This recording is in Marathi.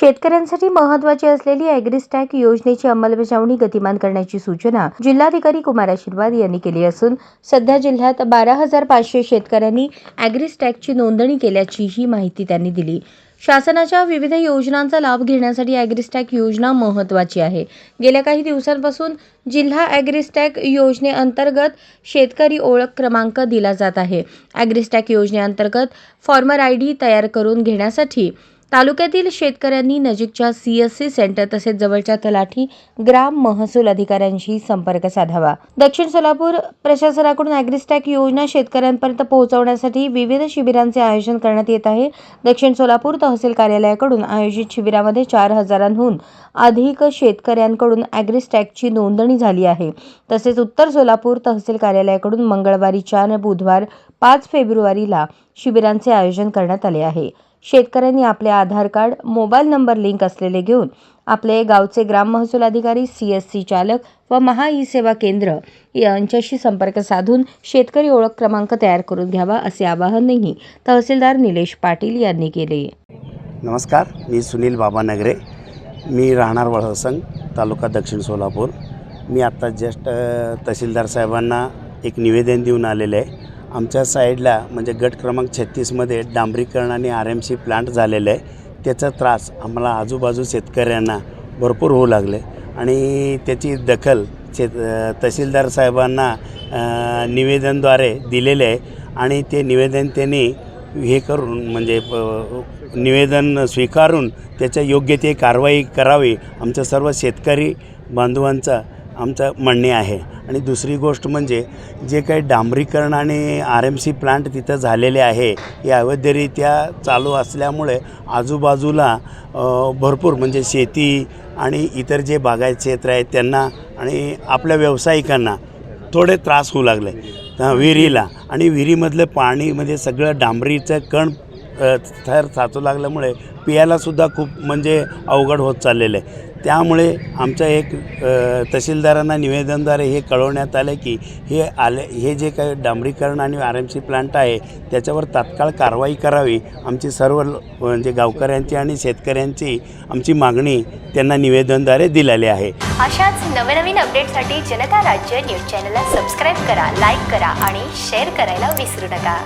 शेतकऱ्यांसाठी महत्त्वाची असलेली ॲग्रिस्टॅक योजनेची अंमलबजावणी गतिमान करण्याची सूचना जिल्हाधिकारी कुमार आशीर्वाद यांनी केली असून सध्या जिल्ह्यात 12,500 शेतकऱ्यांनी ॲग्रिस्टॅकची नोंदणी केल्याचीही माहिती त्यांनी दिली। शासनाच्या विविध योजनांचा लाभ घेण्यासाठी ॲग्रिस्टॅक योजना महत्त्वाची आहे। गेल्या काही दिवसांपासून जिल्हा ॲग्रिस्टॅक योजनेअंतर्गत शेतकरी ओळख क्रमांक दिला जात आहे। ॲग्रिस्टॅक योजनेअंतर्गत फॉर्मर आयडी तयार करून घेण्यासाठी तालुक्यातील शेतकऱ्यांनी नजीकच्या CSC सेंटर तसेच जवळच्या तलाठी ग्राम महसूल अधिकाऱ्यांशी संपर्क साधावा। दक्षिण सोलापूर प्रशासनाकडून ॲग्रिस्टॅक योजना शेतकऱ्यांपर्यंत पोहोचवण्यासाठी विविध शिबिरांचे आयोजन करण्यात येत आहे। दक्षिण सोलापूर तहसील कार्यालयाकडून आयोजित शिबिरामध्ये 4,000हून अधिक शेतकऱ्यांकडून ॲग्रिस्टॅकची नोंदणी झाली आहे। तसेच उत्तर सोलापूर तहसील कार्यालयाकडून मंगळवारी 4 बुधवार 5 फेब्रुवारीला शिबिरांचे आयोजन करण्यात आले आहे। शेतकऱ्यांनी आपले आधार कार्ड, मोबाईल नंबर लिंक असलेले घेऊन आपले गावचे ग्राम महसूल अधिकारी, CSC चालक व महा ई-सेवा केंद्र यांच्याशी संपर्क साधून शेतकरी ओळख क्रमांक तयार करून घ्यावा असे आवाहनही तहसीलदार निलेश पाटील यांनी केले। नमस्कार, मी सुनील बाबा नगरे, मी राहणार वळसंग, तालुका दक्षिण सोलापूर। मी आता जस्ट तहसीलदार साहेबांना एक निवेदन देऊन आलेले आहे। आमच्या साईडला म्हणजे गट क्रमांक 36मध्ये डांबरीकरण आणि RMC प्लांट झालेलं आहे। त्याचा त्रास आम्हाला आजूबाजू शेतकऱ्यांना भरपूर होऊ लागले आणि त्याची दखल तहसीलदार साहेबांना निवेदनद्वारे दिलेले आहे आणि ते निवेदन त्यांनी हे करून म्हणजे निवेदन स्वीकारून त्याच्या योग्य ते कारवाई करावी आमच्या सर्व शेतकरी बांधवांचा आमचं म्हणणे आहे। आणि दुसरी गोष्ट म्हणजे जे काही डांबरीकरण आणि RMC प्लांट तिथं झालेले आहे हे अवैधरित्या चालू असल्यामुळे आजूबाजूला भरपूर म्हणजे शेती आणि इतर जे बागायत क्षेत्र आहेत त्यांना आणि आपल्या व्यावसायिकांना थोडे त्रास होऊ लागले विहिरीला आणि विहिरीमधलं पाणीमध्ये सगळं डांबरीचं कण थर साचू लागल्यामुळे पियालासुद्धा खूप म्हणजे अवघड होत चाललेलं आहे। त्यामुळे आमच्या एक तहसीलदारांना निवेदनद्वारे हे कळवण्यात आले की हे जे काही डांबरीकरण आणि RMC प्लांट आहे त्याच्यावर तात्काळ कारवाई करावी। आमची सर्व म्हणजे गावकऱ्यांची आणि शेतकऱ्यांची आमची मागणी त्यांना निवेदनद्वारे दिलेली आहे। अशाच नवनवीन अपडेटसाठी जनता राज्य न्यूज चॅनलला सबस्क्राईब करा, लाईक करा आणि शेअर करायला विसरू नका।